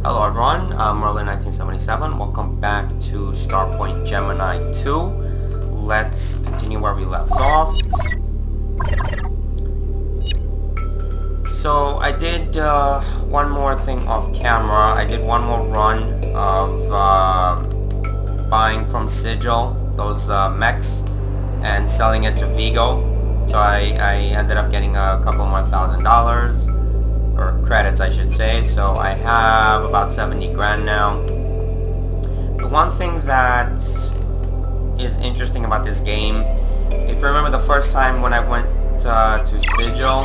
Hello everyone, I'm Merlin1977. Welcome back to Starpoint Gemini 2. Let's continue where we left off. So I did one more thing off camera. I did one more run of buying from Sigil those mechs and selling it to Vigo. So I ended up getting a couple more $1,000. Or credits, I should say. So I have about 70 grand now. The one thing that is interesting about this game, if you remember the first time when I went to Sigil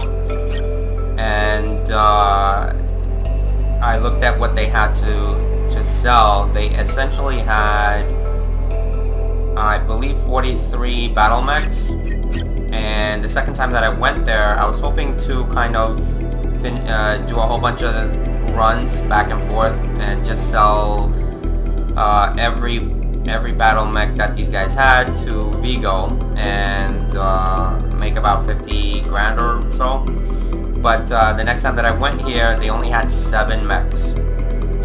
and I looked at what they had to sell, they essentially had, I believe, 43 battle mechs. And the second time that I went there, I was hoping to kind of do a whole bunch of runs back and forth and just sell every battle mech that these guys had to Vigo and make about 50 grand or so. But the next time that I went here, they only had 7 mechs.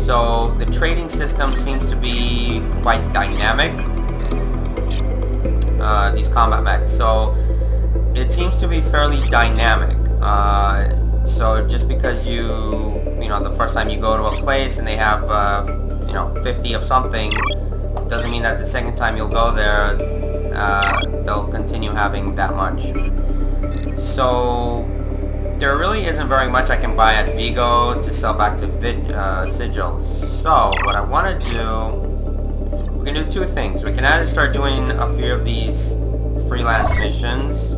So the trading system seems to be quite dynamic, these combat mechs. So it seems to be fairly dynamic. So just because you know, the first time you go to a place and they have, 50 of something, doesn't mean that the second time you'll go there, they'll continue having that much. So there really isn't very much I can buy at Vigo to sell back to Sigil. So what I want to do, we can do two things. We can either start doing a few of these freelance missions,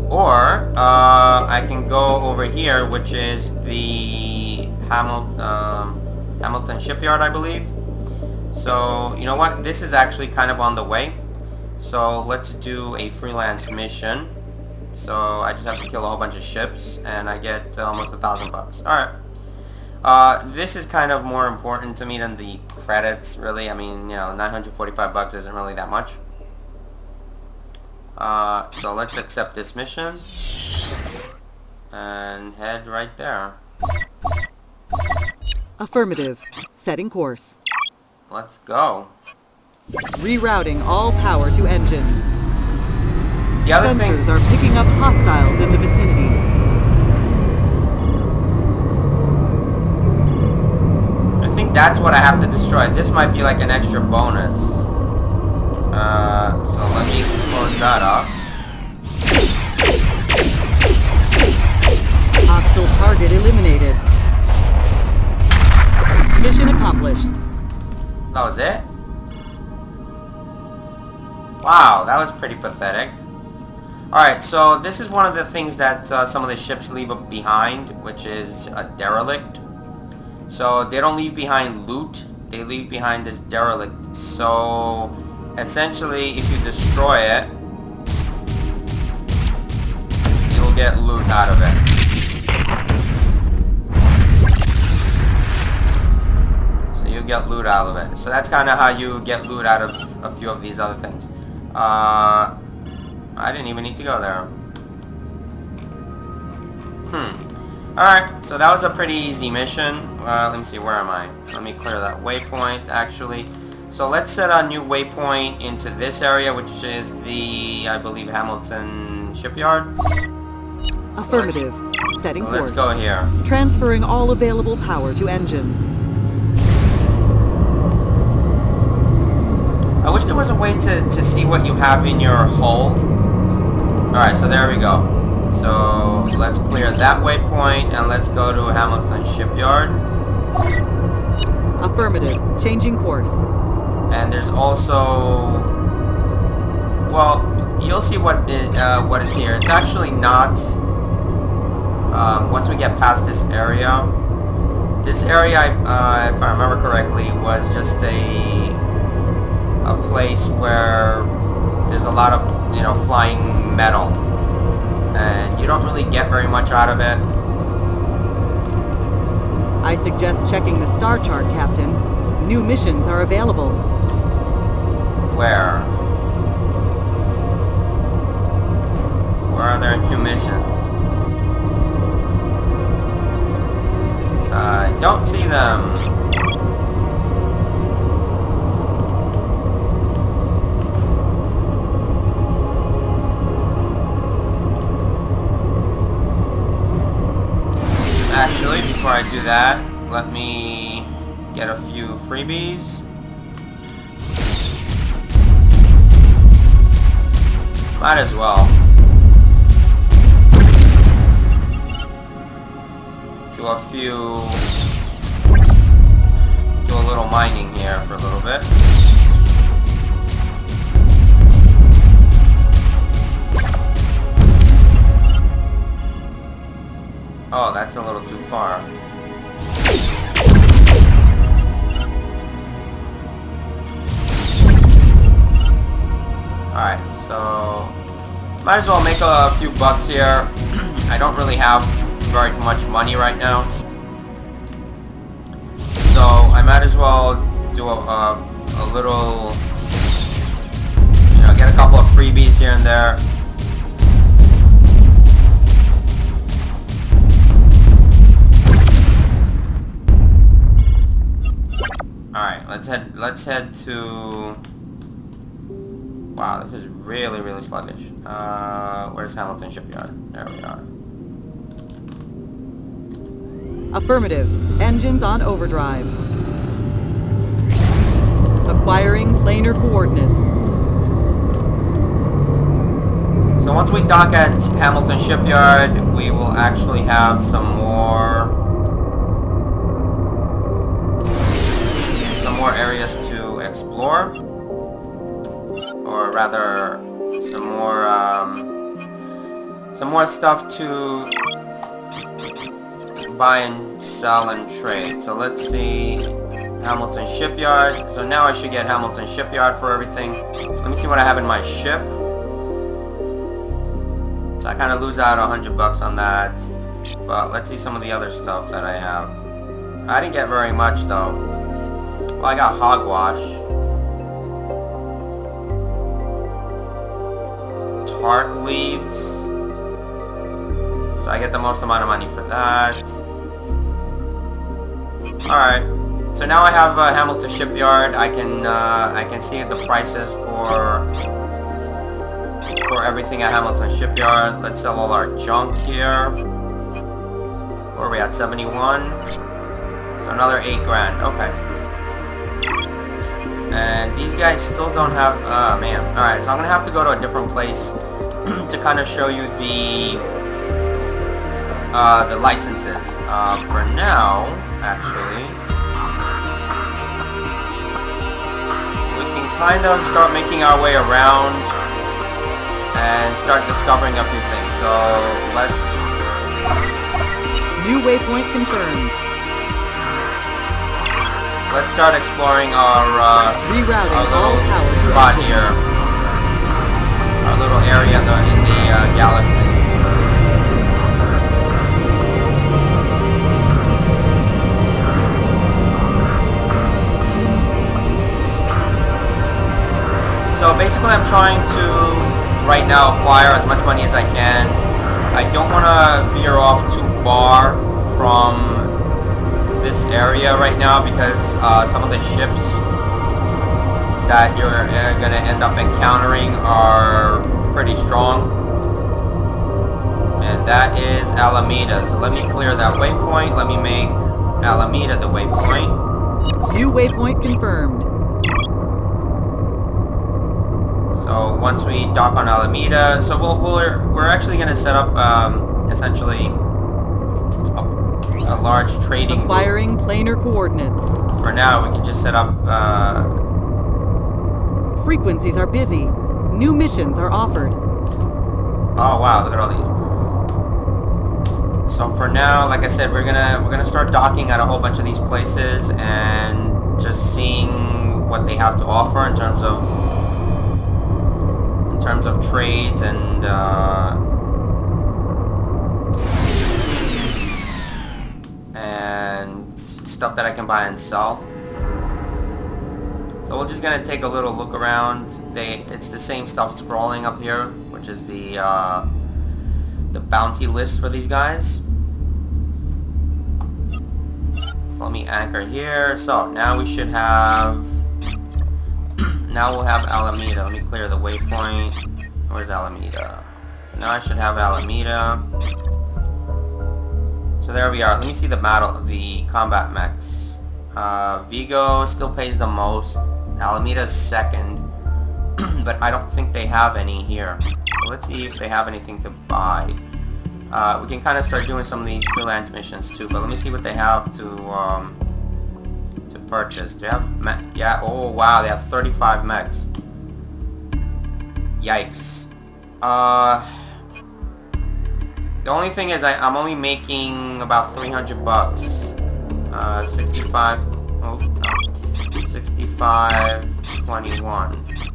or I can go over here, which is the Hamilton shipyard, I believe. So you know what, this is actually kind of on the way, so let's do a freelance mission. So I just have to kill a whole bunch of ships and I get almost $1,000. Alright, this is kind of more important to me than the credits, really. I mean, you know, $945 isn't really that much. So let's accept this mission and head right there. Affirmative. Setting course. Let's go. Rerouting all power to engines. The other thing, Sensors are picking up hostiles in the vicinity. I think that's what I have to destroy. This might be like an extra bonus. So let me close that up. Hostile target eliminated. Mission accomplished. That was it? Wow, that was pretty pathetic. Alright, so this is one of the things that some of the ships leave behind, which is a derelict. So they don't leave behind loot, they leave behind this derelict. So essentially, if you destroy it, you'll get loot out of it. So you get loot out of it. So that's kind of how you get loot out of a few of these other things. I didn't even need to go there. Alright, so that was a pretty easy mission. Let me see, where am I? Let me clear that waypoint, actually. So let's set a new waypoint into this area, which is the, I believe, Hamilton shipyard. Affirmative. Setting course. Let's go here. Transferring all available power to engines. I wish there was a way to see what you have in your hull. Alright, so there we go. So let's clear that waypoint and let's go to Hamilton shipyard. Affirmative. Changing course. And there's also, well, you'll see what is here. It's actually not, once we get past this area, if I remember correctly, was just a place where there's a lot of, flying metal. And you don't really get very much out of it. I suggest checking the star chart, Captain. New missions are available. Where? Where are there new missions? I don't see them. Actually, before I do that, let me get a few freebies. Might as well. Do a little mining here for a little bit. Oh, that's a little too far. Alright, so might as well make a few bucks here. I don't really have very much money right now, so I might as well do a little, you know, get a couple of freebies here and there. Alright, let's head to... Wow, this is really, really sluggish. Where's Hamilton Shipyard? There we are. Affirmative. Engines on overdrive. Acquiring planar coordinates. So once we dock at Hamilton Shipyard, we will actually have some more areas to explore, or rather, some more stuff to buy and sell and trade. So let's see, Hamilton Shipyard. So now I should get Hamilton Shipyard for everything. Let me see what I have in my ship. So I kind of lose out $100 on that. But let's see some of the other stuff that I have. I didn't get very much though. Well, I got hogwash. Targ leaves. So I get the most amount of money for that. Alright. So now I have Hamilton Shipyard. I can see the prices for everything at Hamilton Shipyard. Let's sell all our junk here. Where are we at? 71. So another 8 grand. Okay. And these guys still don't have... man. Alright, so I'm going to have to go to a different place to kind of show you the licenses. For now, actually, we can kind of start making our way around and start discovering a few things. So, let's... New waypoint confirmed. Let's start exploring our Rerouting all little power spot here. Our little area in the galaxy. So basically I'm trying to, right now, acquire as much money as I can. I don't want to veer off too far from this area right now because some of the ships that you're going to end up encountering are pretty strong. And that is Alameda. So let me clear that waypoint. Let me make Alameda the waypoint. New waypoint confirmed. So once we dock on Alameda, so we're actually going to set up essentially a large trading group. Acquiring planar coordinates. For now, we can just set up. Frequencies are busy. New missions are offered. Oh wow! Look at all these. So for now, like I said, we're gonna start docking at a whole bunch of these places and just seeing what they have to offer in terms of trades and stuff that I can buy and sell. So we're just gonna take a little look around. It's the same stuff scrolling up here, which is the bounty list for these guys. So So let me anchor here. So now we should have... now we'll have Alameda. Let me clear the waypoint. Where's Alameda? So now I should have Alameda. So there we are. Let me see the combat mechs. Vigo still pays the most. Alameda's second. But I don't think they have any here. So let's see if they have anything to buy. We can kind of start doing some of these freelance missions too, but let me see what they have to purchase. Do they have yeah, oh wow, they have 35 mechs. Yikes. The only thing is I'm only making about 300 bucks. 65, oh no, 65.21.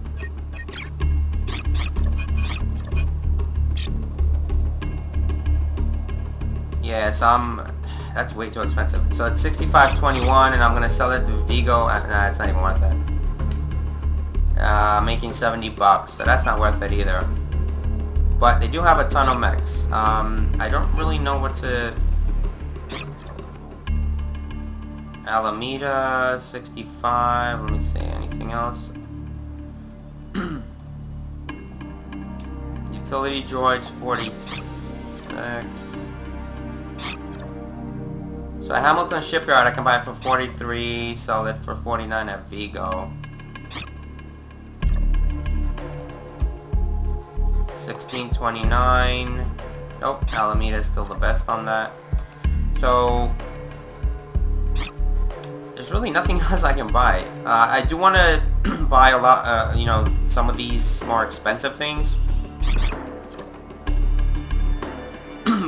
Yeah, so that's way too expensive. So it's 65.21 and I'm gonna sell it to Vigo. Nah, it's not even worth it. Making 70 bucks, so that's not worth it either. But they do have a ton of mechs. I don't really know what to... Alameda, 65, let me see, anything else? Utility droids, 46. So at Hamilton Shipyard I can buy it for 43, sell it for 49 at Vigo. 1629. Nope, Alameda is still the best on that. So there's really nothing else I can buy. I do want to buy a lot, you know, some of these more expensive things,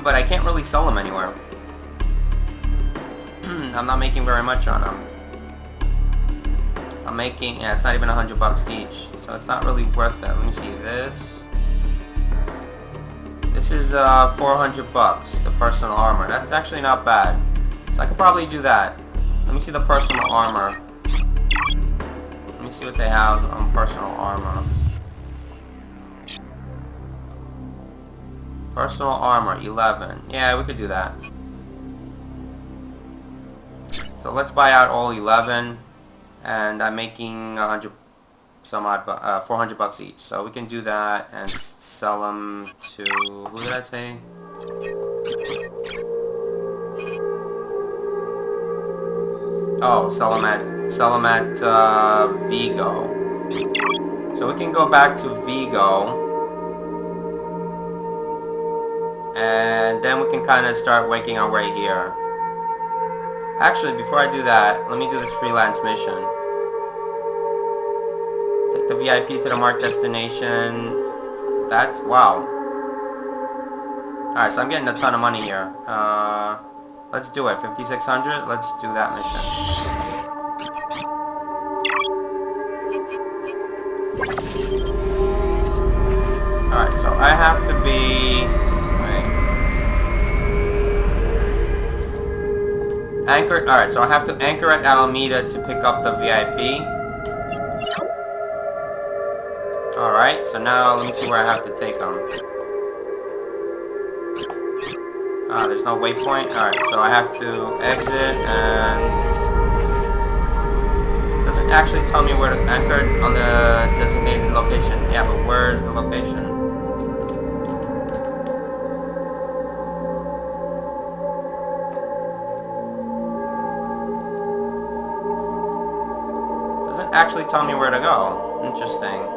but I can't really sell them anywhere. I'm not making very much on them. I'm making, yeah, it's not even 100 bucks each, so it's not really worth it. Let me see this. This is 400 bucks, the personal armor. That's actually not bad. So I could probably do that. Let me see the personal armor. Let me see what they have on personal armor. Personal armor, 11. Yeah, we could do that. So let's buy out all 11. And I'm making 100 some odd, 400 bucks each. So we can do that and sell them to, who did I say? Oh, sell them at Vigo. So we can go back to Vigo, and then we can kind of start making our way here. Actually, before I do that, let me do this freelance mission. Take the VIP to the marked destination. That's, wow. Alright, so I'm getting a ton of money here. Let's do it. 5,600. Let's do that mission. Alright, so I have to be... Anchor. Alright, so I have to anchor at Alameda to pick up the VIP. Alright, so now let me see where I have to take them. There's no waypoint. Alright, so I have to exit and... Doesn't actually tell me where to anchor on the designated location. Yeah, but where's the location? Doesn't actually tell me where to go. Interesting.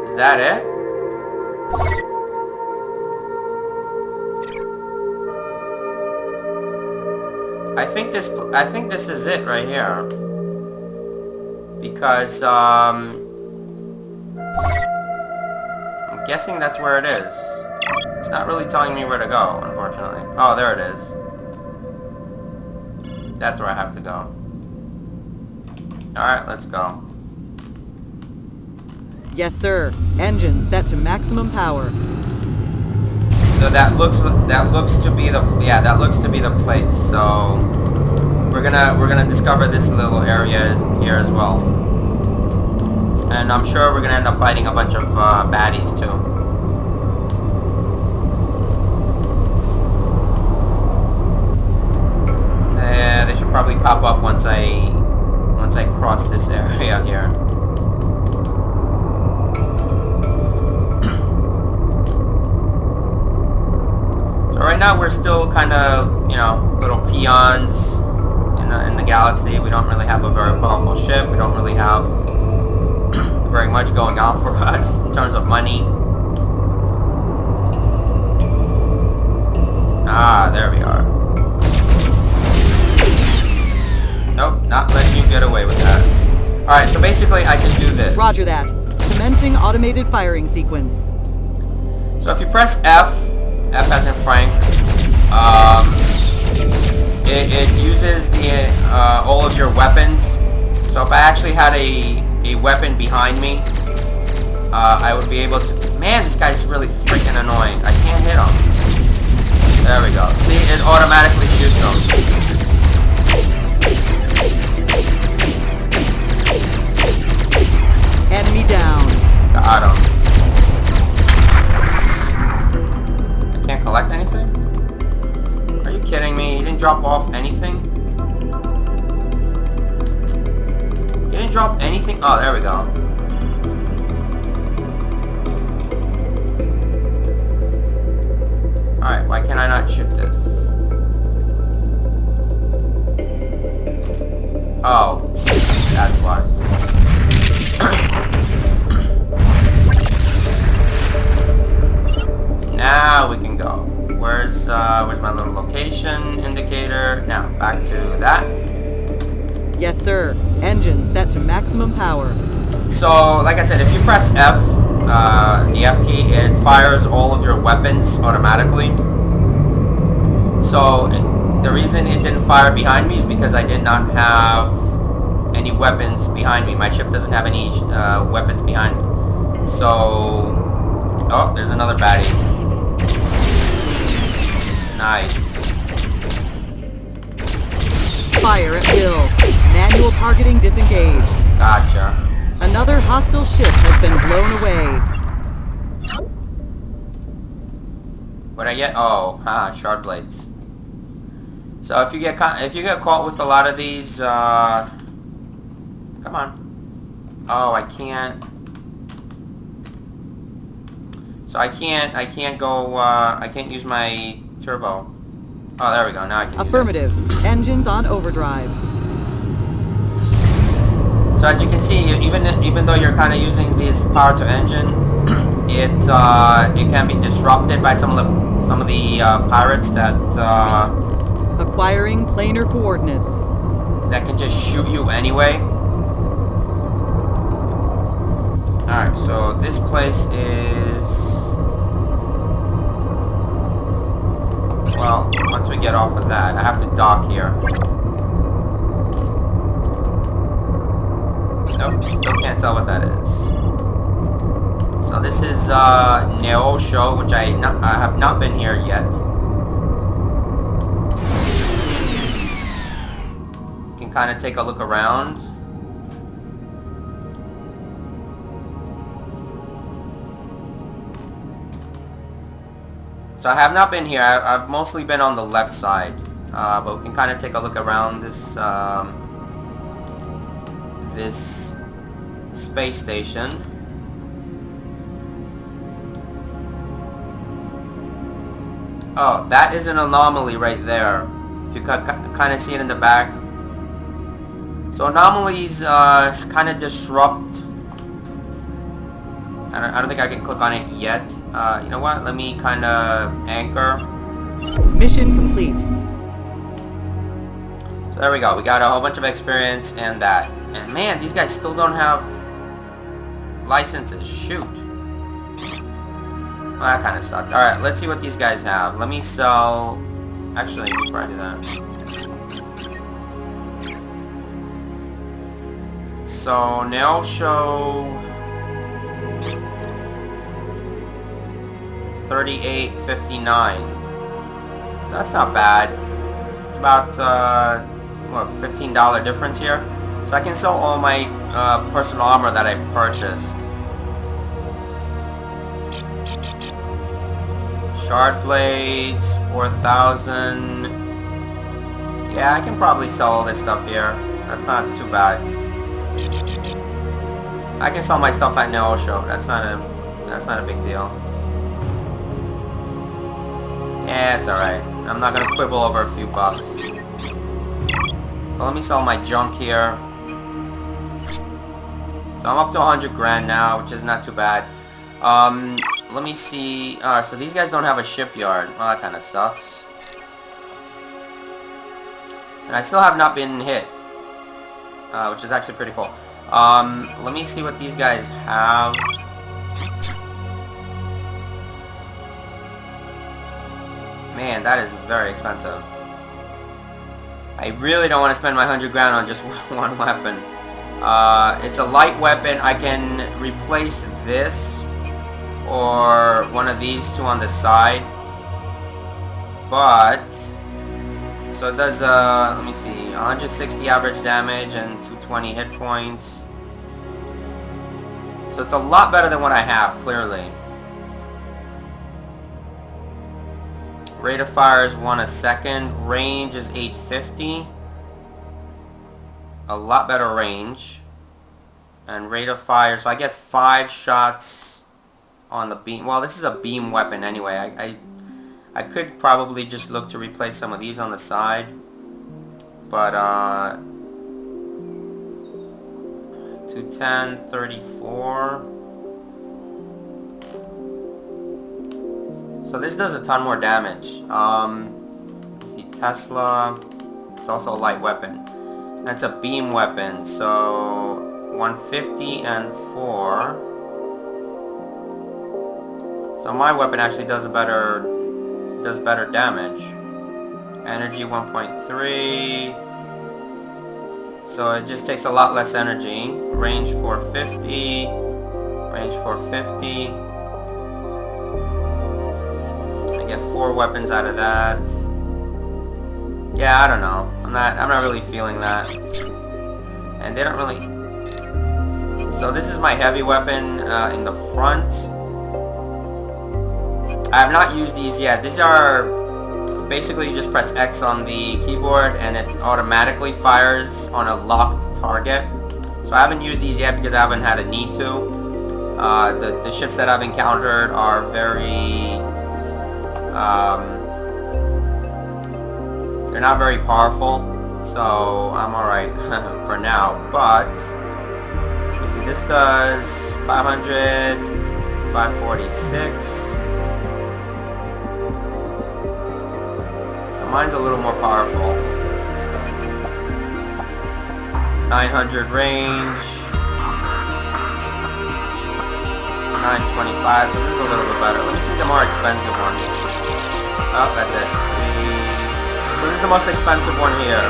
Is that it? I think this is it right here. Because I'm guessing that's where it is. It's not really telling me where to go, unfortunately. Oh, there it is. That's where I have to go. Alright, let's go. Yes, sir. Engine set to maximum power. So that looks to be the place. So we're gonna discover this little area here as well. And I'm sure we're gonna end up fighting a bunch of baddies too. probably pop up once I cross this area here. So right now we're still kind of, you know, little peons in the galaxy. We don't really have a very powerful ship. We don't really have very much going on for us in terms of money. Ah, there we are. Nope, not letting you get away with that. Alright, so basically I can do this. Roger that. Commencing automated firing sequence. So if you press F as in Frank, it uses all of your weapons. So if I actually had a weapon behind me, I would be able to... Man, this guy's really freaking annoying. I can't hit him. There we go. See, it automatically shoots him. Enemy down. Got him. I can't collect anything? Are you kidding me? He didn't drop off anything? He didn't drop anything? Oh, there we go. Alright, why can I not shoot this? Oh, that's why. Now we can go. Where's my little location indicator? Now, back to that. Yes, sir. Engine set to maximum power. So, like I said, if you press F, the F key, it fires all of your weapons automatically. So, the reason it didn't fire behind me is because I did not have any weapons behind me. My ship doesn't have any weapons behind me. So, oh, there's another baddie. Nice. Fire at will. Manual targeting disengaged. Gotcha. Another hostile ship has been blown away. What'd I get? Oh, shard blades. So if you get caught with a lot of these, come on. Oh, I can't. So I can't go. I can't use my turbo. Oh, there we go. Now I can. Affirmative. Engines on overdrive. So as you can see, even though you're kind of using this power to engine, it can be disrupted by some of the pirates that Acquiring planar coordinates. that can just shoot you anyway. All right, so this place is, well, once we get off of that, I have to dock here. Nope, still can't tell what that is. So this is Neo Show, which I have not been here yet. You can kind of take a look around. So I have not been here. I've mostly been on the left side, but we can kind of take a look around this this space station. Oh, that is an anomaly right there. If you kind of see it in the back. So anomalies kind of disrupt. I don't think I can click on it yet. You know what? Let me kind of anchor. Mission complete. So there we go. We got a whole bunch of experience and that. And man, these guys still don't have licenses. Shoot. Well, that kind of sucked. Alright, let's see what these guys have. Let me sell... Actually, before I do that. So, nail show... 38.59. So that's not bad. It's about, what, $15 difference here. So I can sell all my personal armor that I purchased. Shard blades, 4,000. Yeah, I can probably sell all this stuff here. That's not too bad. I can sell my stuff at no show. That's not a big deal. Yeah, it's alright. I'm not gonna quibble over a few bucks. So let me sell my junk here. So I'm up to 100 grand now, which is not too bad. Let me see. So these guys don't have a shipyard. Well, that kind of sucks. And I still have not been hit, which is actually pretty cool. Let me see what these guys have. Man, that is very expensive. I really don't want to spend my 100 grand on just one weapon. It's a light weapon. I can replace this or one of these two on the side. But so it does let me see, 160 average damage and 220 hit points. So it's a lot better than what I have, clearly. Rate of fire is 1 a second. Range is 850. A lot better range. And rate of fire, so I get 5 shots on the beam. Well, this is a beam weapon anyway. I could probably just look to replace some of these on the side. But, 210, 34. So this does a ton more damage. Let's see, Tesla. It's also a light weapon. That's a beam weapon. So 150 and 4. So my weapon actually does better damage. Energy 1.3. So it just takes a lot less energy. Range 450. Range 450. I get 4 weapons out of that. Yeah, I don't know. I'm not really feeling that. And they don't really. So this is my heavy weapon in the front. I have not used these yet. These are basically you just press X on the keyboard and it automatically fires on a locked target. So I haven't used these yet because I haven't had a need to. The ships that I've encountered are very they're not very powerful, so I'm alright for now. But you see, this does 500, 546. So mine's a little more powerful. 900 range, 925. So this is a little bit better. Let me see the more expensive ones. Oh, that's it. So this is the most expensive one here.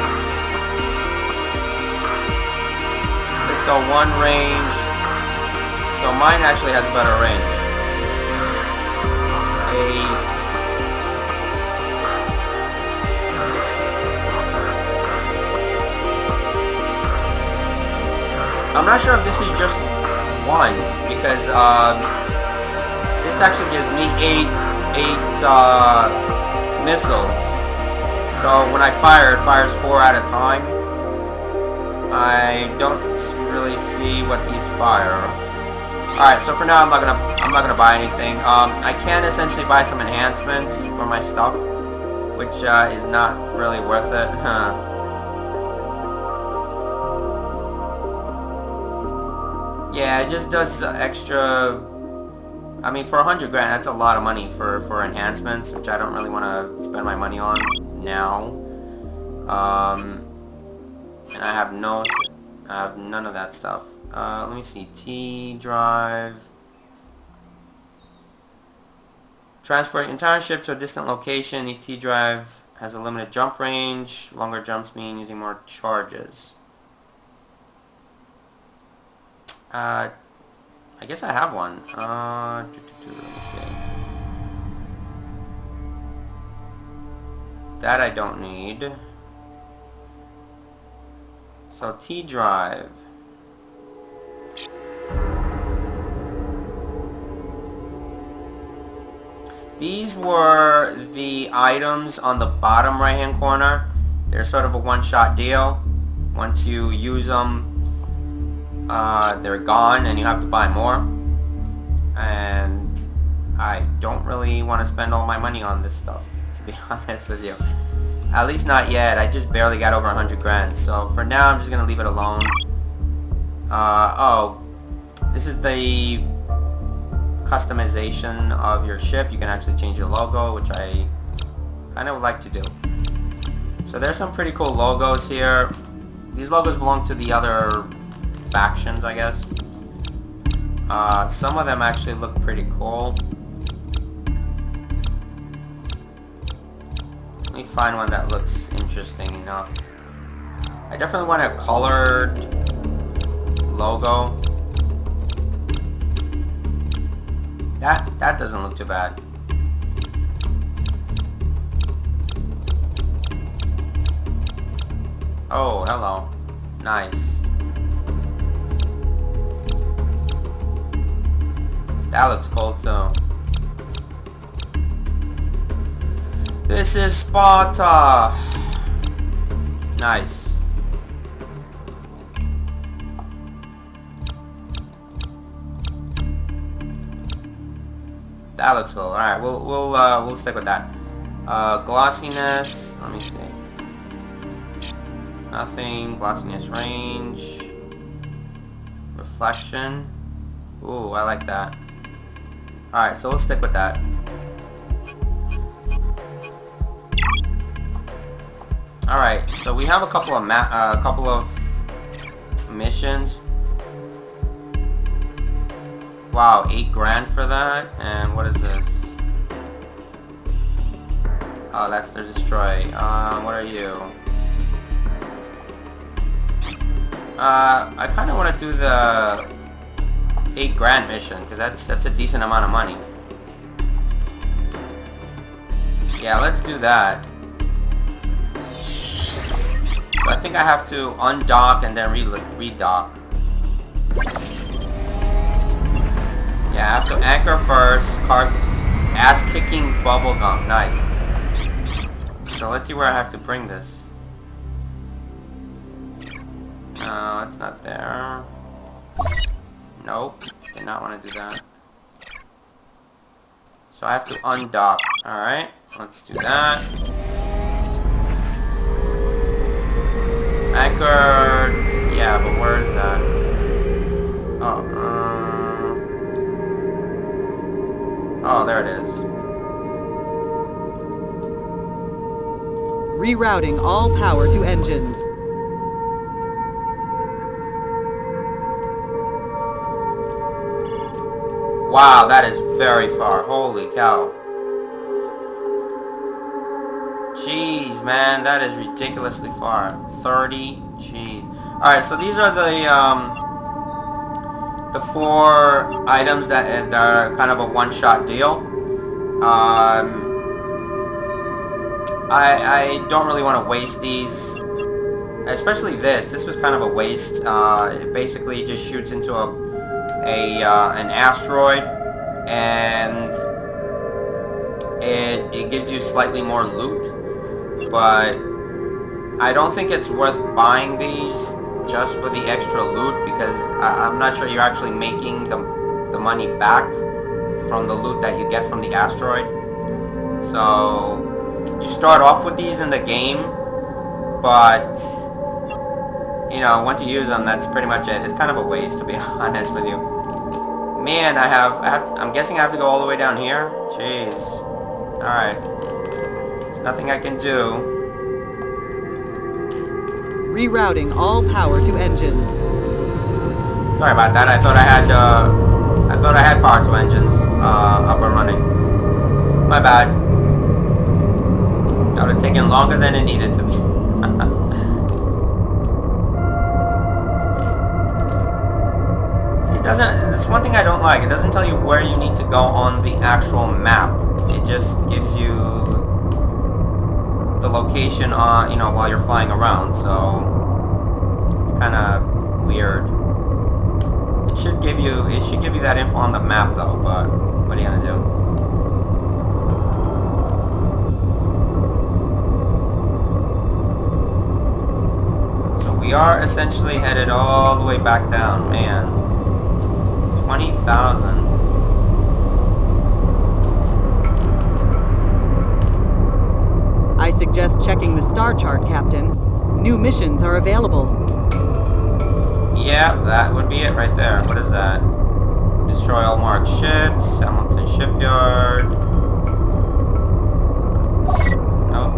601 range. So mine actually has better range. I'm not sure if this is just one, because this actually gives me eight missiles. So when I fire, it fires 4 at a time. I don't really see what these fire. Alright, so for now I'm not gonna buy anything. I can essentially buy some enhancements for my stuff, which is not really worth it. Yeah, it just does extra. I mean, for 100 grand, that's a lot of money for enhancements, which I don't really want to spend my money on now. And I have none of that stuff. Let me see. T drive. Transport entire ship to a distant location. Each T drive has a limited jump range. Longer jumps mean using more charges. I guess I have one. Let me see. That I don't need. So T drive. These were the items on the bottom right hand corner They're sort of a one-shot deal. Once you use them, they're gone and you have to buy more. And I don't really want to spend all my money on this stuff, to be honest with you. At least not yet. I just barely got over 100 grand. So for now, I'm just going to leave it alone. Oh, this is the customization of your ship. You can actually change your logo, which I kind of would like to do. So there's some pretty cool logos here. These logos belong to the other factions, I guess. Some of them actually look pretty cool. Let me find one that looks interesting enough. I definitely want a colored logo. That doesn't look too bad. Oh, hello. Nice. That looks cool too. This is Sparta. Nice. That looks cool. All right, we'll stick with that. Glossiness. Let me see. Nothing. Glossiness range. Reflection. Ooh, I like that. All right, so we'll stick with that. All right, so we have a couple of missions. Wow, 8 grand for that. And what is this? Oh, that's the destroy. What are you? I kind of want to do the 8 grand mission because that's a decent amount of money. Yeah, let's do that. So I think I have to undock and then redock. Yeah, I have to anchor first. Ass-kicking bubblegum. Nice. So let's see where I have to bring this. No, it's not there. Nope. Did not want to do that. So I have to undock. Alright. Let's do that. Anchor. Yeah, but where is that? Oh, there it is. Rerouting all power to engines. Wow, that is very far. Holy cow. Jeez, man, that is ridiculously far. 30. Jeez. Alright, so these are the 4 items that are kind of a one-shot deal. I don't really want to waste these. Especially this. This was kind of a waste. It basically just shoots into an asteroid, and it gives you slightly more loot, but I don't think it's worth buying these just for the extra loot, because I'm not sure you're actually making the money back from the loot that you get from the asteroid. So you start off with these in the game, but you know, once you use them, that's pretty much it. It's kind of a waste, to be honest with you. Man, I'm guessing I have to go all the way down here? Jeez. Alright. There's nothing I can do. Rerouting all power to engines. Sorry about that. I thought I had power to engines up and running. My bad. That would have taken longer than it needed to be. That's one thing I don't like. It doesn't tell you where you need to go on the actual map. It just gives you the location on, while you're flying around. So it's kind of weird. It should give you that info on the map though. But what are you gonna do? We are essentially headed all the way back down, man. 20,000. I suggest checking the star chart, Captain. New missions are available. Yeah, that would be it right there. What is that? Destroy all marked ships. Hamilton Shipyard. Nope.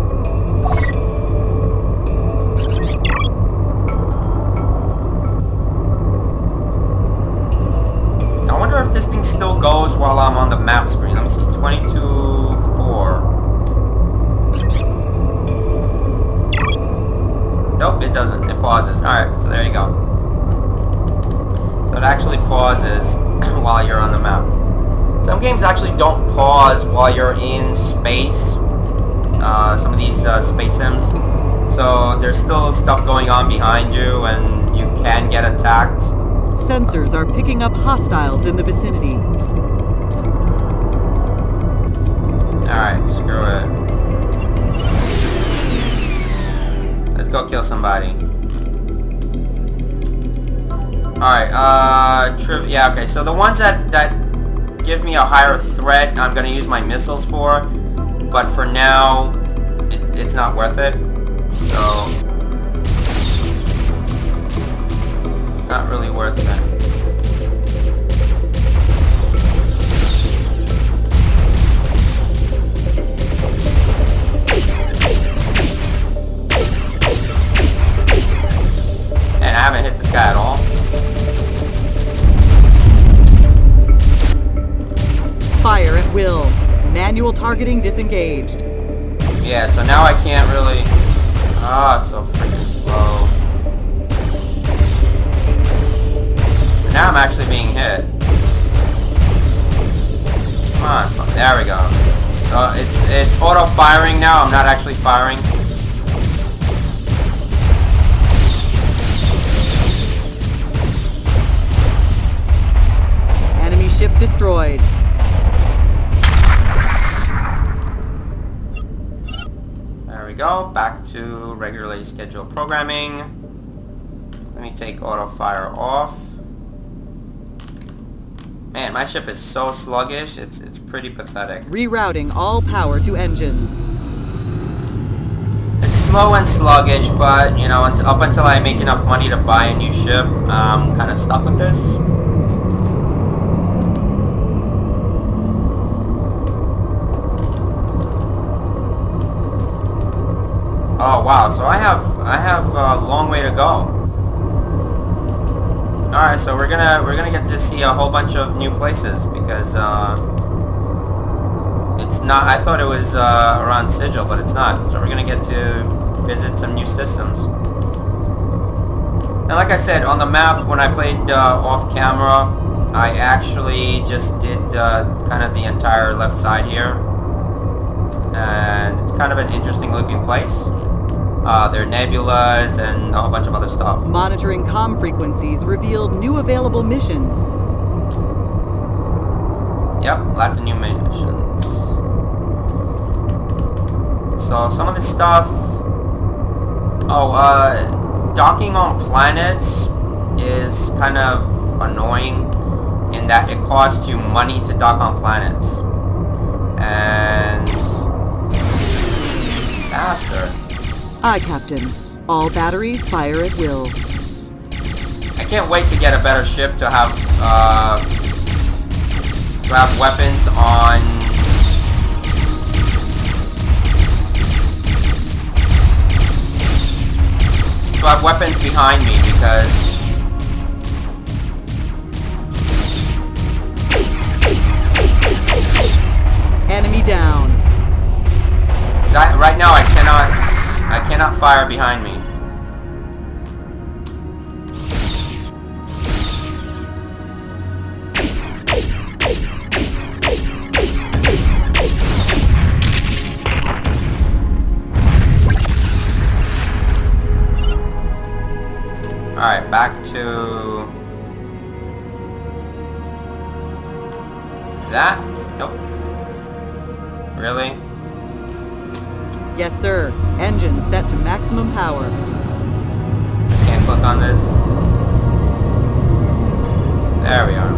I wonder if this thing still goes while I'm on the map screen. Let me see. 22.4. Nope, it doesn't. It pauses. Alright, so there you go. So it actually pauses while you're on the map. Some games actually don't pause while you're in space. Some of these space sims. So there's still stuff going on behind you and you can get attacked. Sensors are picking up hostiles in the vicinity. Alright, screw it. Let's go kill somebody. Alright, yeah, okay, so the ones that give me a higher threat, I'm gonna use my missiles for, but for now, it's not worth it, so it's not really worth it. And I haven't hit this guy at all. Fire at will. Manual targeting disengaged. Yeah, so now I can't really... Ah, it's so freaking slow. So now I'm actually being hit. Come on, there we go. So it's auto-firing now, I'm not actually firing. Enemy ship destroyed. There we go, back to regularly scheduled programming. Let me take auto fire off. Man, my ship is so sluggish, it's pretty pathetic. Rerouting all power to engines. It's slow and sluggish, but, you know, up until I make enough money to buy a new ship, I'm kind of stuck with this. Oh wow, so I have a long way to go. Alright, so we're gonna get to see a whole bunch of new places because it's not, I thought it was around Sigil, but it's not. So we're gonna get to visit some new systems. And like I said, on the map when I played off camera, I actually just did kind of the entire left side here. And it's kind of an interesting looking place. There are nebulas and a whole bunch of other stuff. Monitoring comm frequencies revealed new available missions. Yep, lots of new missions. So some of this stuff... Oh, docking on planets is kind of annoying in that it costs you money to dock on planets. And... faster. Aye, Captain. All batteries fire at will. I can't wait to get a better ship to have weapons on. To have weapons behind me because Enemy down. right now I cannot fire behind me. Alright, back to that. Nope. Really? Yes, sir. Engine set to maximum power. Can't click on this. There we are.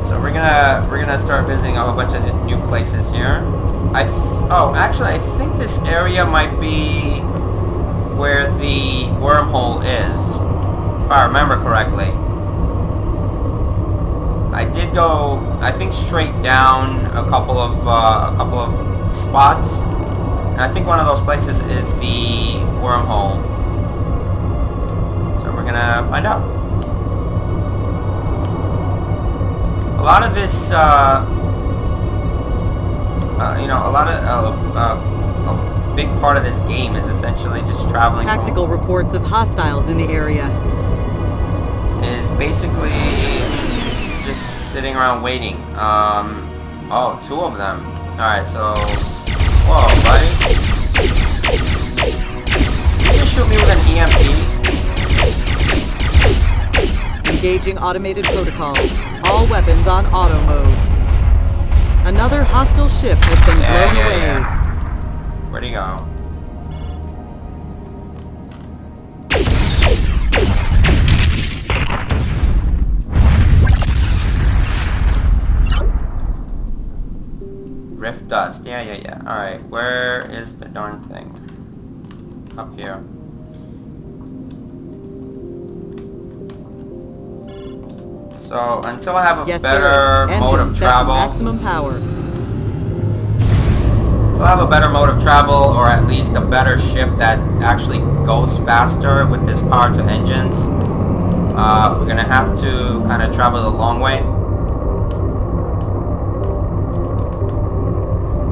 So we're gonna start visiting a whole bunch of new places here. Oh, actually, I think this area might be where the wormhole is, if I remember correctly. I did go, I think, straight down a couple of spots, and I think one of those places is the wormhole. So we're gonna find out. A lot of this, you know, a big part of this game is essentially just traveling. Tactical reports of hostiles in the area. Is basically just sitting around waiting. Oh, 2 of them. Alright, so... Whoa, buddy. You just shoot me with an EMP? Engaging automated protocols. All weapons on auto mode. Another hostile ship has been blown away. Yeah. Where'd he go? Rift dust. Yeah. Alright, where is the darn thing? Up here. So, until I have a better mode of travel... maximum power. Until I have a better mode of travel, or at least a better ship that actually goes faster with this power to engines, we're gonna have to kind of travel the long way.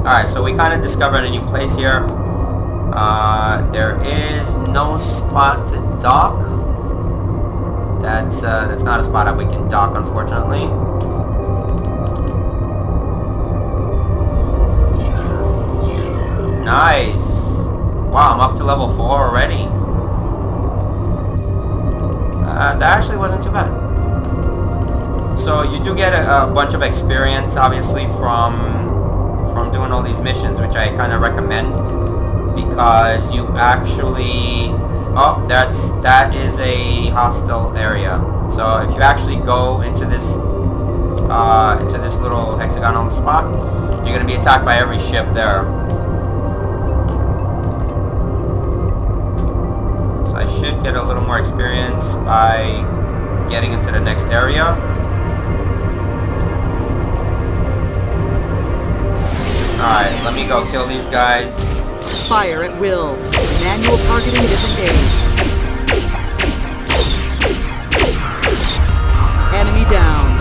Alright, so we kind of discovered a new place here. There is no spot to dock. That's not a spot that we can dock, unfortunately. Nice. Wow, I'm up to level 4 already. That actually wasn't too bad. So you do get a bunch of experience, obviously, from doing all these missions, which I kind of recommend, because you actually... Oh, that is a hostile area. So if you actually go into this little hexagonal spot, you're gonna be attacked by every ship there. So I should get a little more experience by getting into the next area. Alright, let me go kill these guys. Fire at will. Manual targeting disengaged. Enemy down.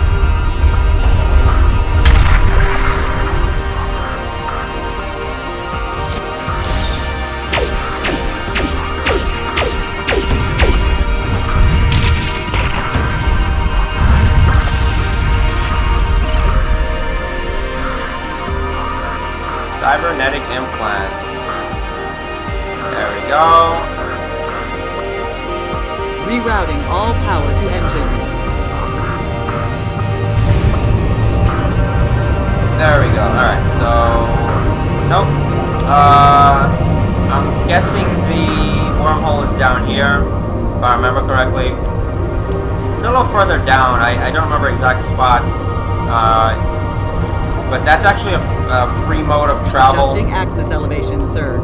Cybernetic implants. There we go. Rerouting all power to engines. There we go. Alright, so... Nope. I'm guessing the wormhole is down here, if I remember correctly. It's a little further down. I don't remember exact spot. But that's actually a free mode of travel. Adjusting axis elevation, sir.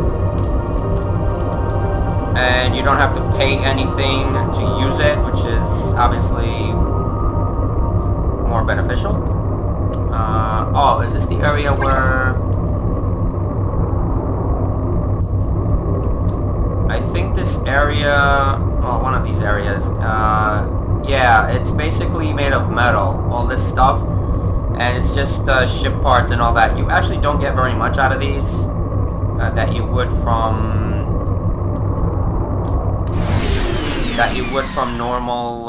And you don't have to pay anything to use it, which is obviously more beneficial. Oh, is this the area where... I think this area... Oh, one of these areas. Yeah, it's basically made of metal, all this stuff. And it's just ship parts and all that. You actually don't get very much out of these that you would from normal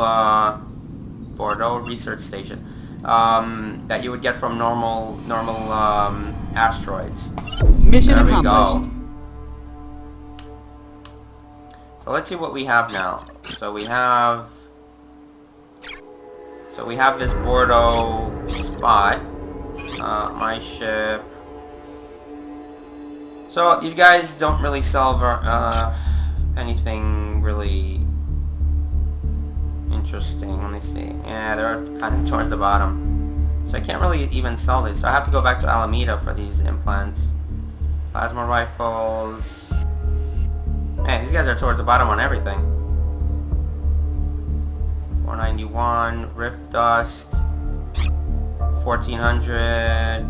Bordeaux research station. That you would get from normal asteroids. Mission there we accomplished. go. So let's see what we have now. So we have this Bordeaux spot. My ship. So these guys don't really sell anything really interesting. Let me see. Yeah, they're kind of towards the bottom. So I can't really even sell these. So I have to go back to Alameda for these implants. Plasma rifles. Man, these guys are towards the bottom on everything. 491. Rift Dust. 1400.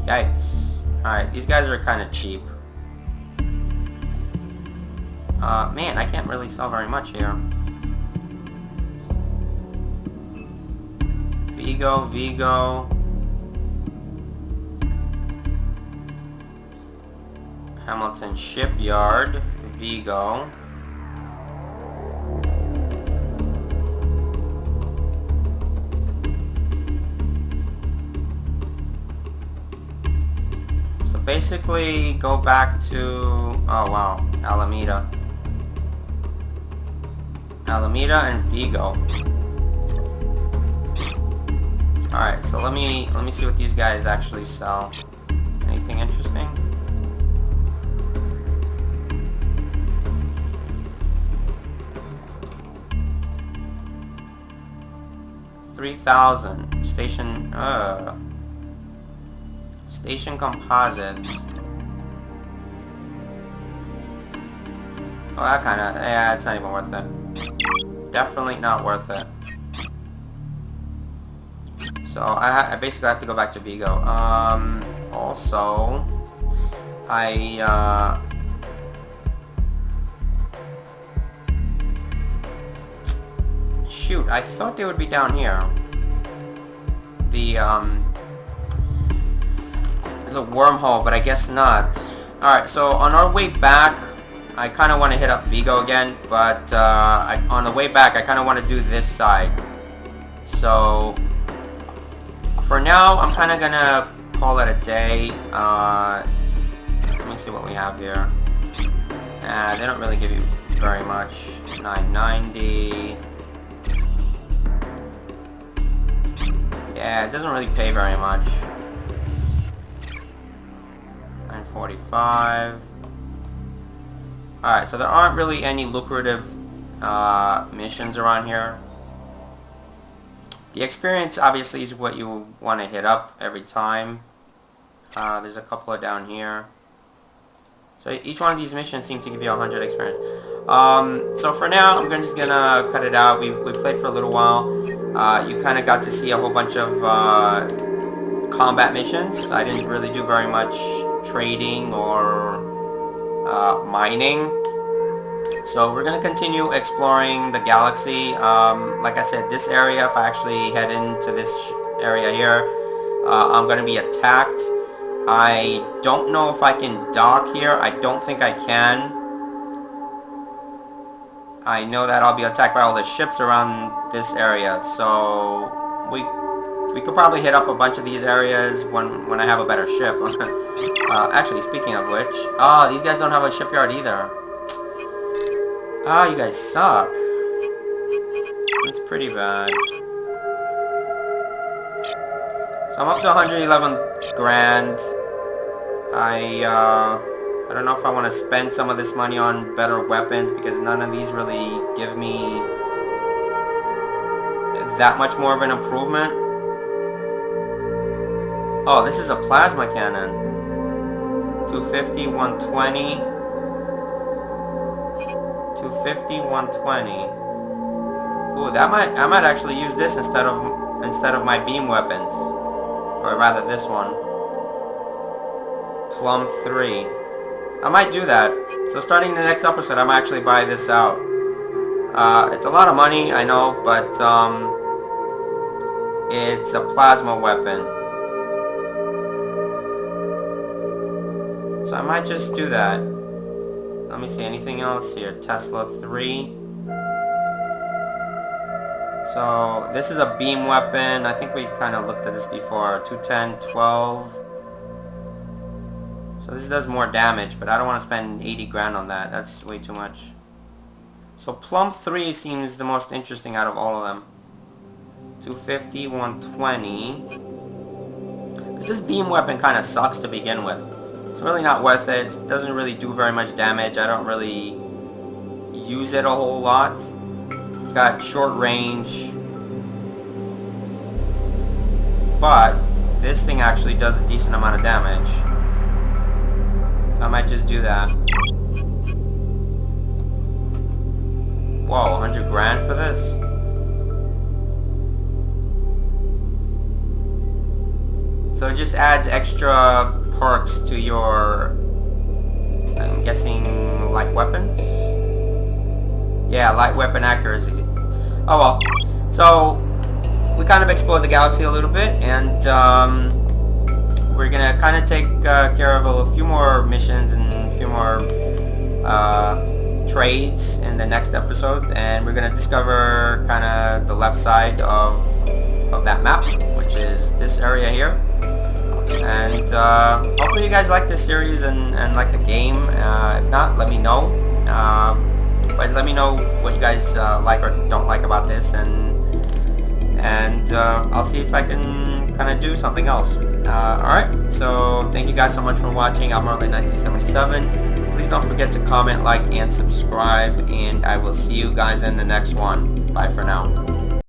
Yikes. Alright, these guys are kind of cheap. Man, I can't really sell very much here. Vigo. Hamilton Shipyard, Vigo. So basically, go back to, oh wow, Alameda and Vigo. Alright, so let me see what these guys actually sell. Anything interesting? $3,000. Station composites. Oh, that kinda, yeah, it's not even worth it. Definitely not worth it. So I basically have to go back to Vigo. Also, shoot, I thought they would be down here. The wormhole, but I guess not. Alright, so on our way back, I kind of want to hit up Vigo again, but on the way back, I kind of want to do this side. So for now, I'm kind of gonna call it a day. Let me see what we have here. They don't really give you very much. 990. Yeah, it doesn't really pay very much. 945. Alright, so there aren't really any lucrative missions around here. The experience obviously is what you want to hit up every time. There's a couple of down here. So each one of these missions seem to give you 100 experience. So for now, I'm just gonna cut it out. We played for a little while. You kind of got to see a whole bunch of combat missions. I didn't really do very much trading or mining. So we're going to continue exploring the galaxy. Like I said, this area, if I actually head into this area here, I'm going to be attacked. I don't know if I can dock here. I don't think I can. I know that I'll be attacked by all the ships around this area. So we could probably hit up a bunch of these areas when I have a better ship. Actually, speaking of which, these guys don't have a shipyard either. You guys suck. It's pretty bad. So I'm up to 111 grand. I don't know if I want to spend some of this money on better weapons because none of these really give me that much more of an improvement. Oh, this is a plasma cannon. 250, 120. 250, 120. Ooh, I might actually use this instead of my beam weapons, or rather this one. Plum 3. I might do that. So starting the next episode, I might actually buy this out. It's a lot of money, I know, but it's a plasma weapon. So I might just do that. Let me see, anything else here? Tesla 3. So this is a beam weapon. I think we kind of looked at this before. 210, 12. So this does more damage, but I don't want to spend 80 grand on that. That's way too much. So Plum 3 seems the most interesting out of all of them. 250, 120. This beam weapon kind of sucks to begin with. It's really not worth it. It doesn't really do very much damage. I don't really use it a whole lot. It's got short range. But this thing actually does a decent amount of damage. So I might just do that. Whoa, 100 grand for this? So it just adds extra perks to your, I'm guessing, light weapons? Yeah, light weapon accuracy. Oh well. So, we kind of explored the galaxy a little bit, and we're gonna kind of take care of a few more missions and a few more trades in the next episode, and we're gonna discover kind of the left side of that map, which is this area here. And hopefully you guys like this series and like the game. If not, let me know. But let me know what you guys like or don't like about this, and I'll see if I can kind of do something else. Alright, so thank you guys so much for watching. I'm Merlin1977. Please don't forget to comment, like, and subscribe, and I will see you guys in the next one. Bye for now.